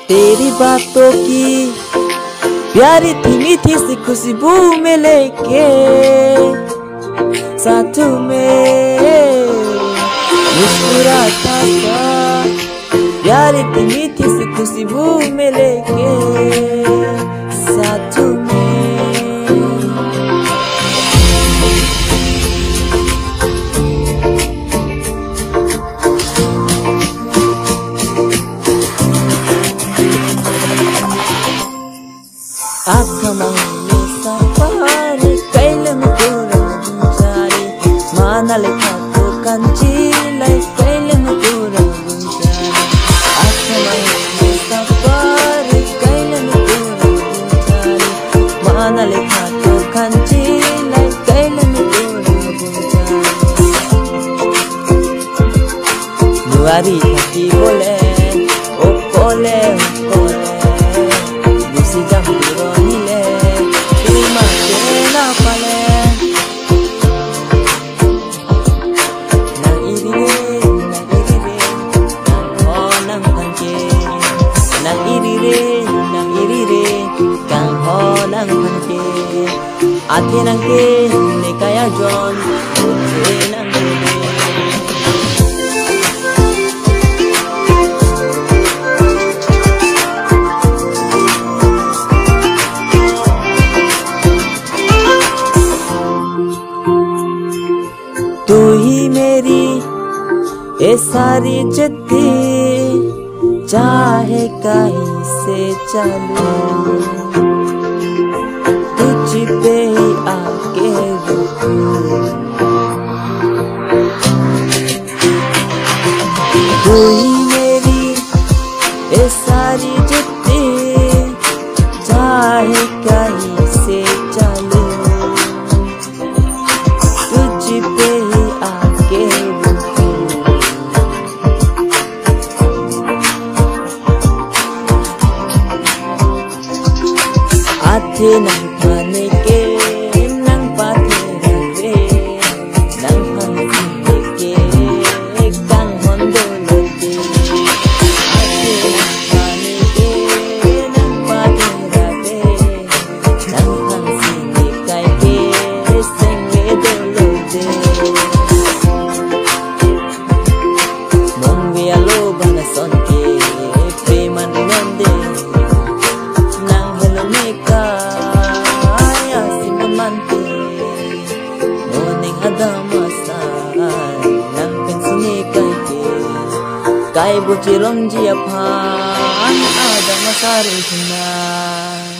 तेरी बातों की प्यारी थी मीठी सी खुशबू में लेके साथ में मुस्कुराता था। प्यारी थी मीठी सी खुशबू में लेके साथ में। Safari kailan kurang mencari mana lekatku kanci lai kailan kurang mencari aku mau safari kailan kurang mencari mana lekatku kanci lai kailan kurang mencari nuari hati boleh oh boleh bisi jam nile ate nang ke ne kaya John ate nang तू ही मेरी ये सारी जिद्दी चाहे कहीं से चलूं तुझ पे ही आके रुकूं। तू ही मेरी ये सारी जिद्दी चाहे कहीं से चलूं तुझ पे ही आके रुकूं। आते नang खाने के नang पाते रे nang खाने के kang hondo lote आते nang खाने के nang पाते रे nang खाने kai के संगे dolote mon vialo bana son के preman nande nang hello meka Kai buci long jia pan ada masaring kena.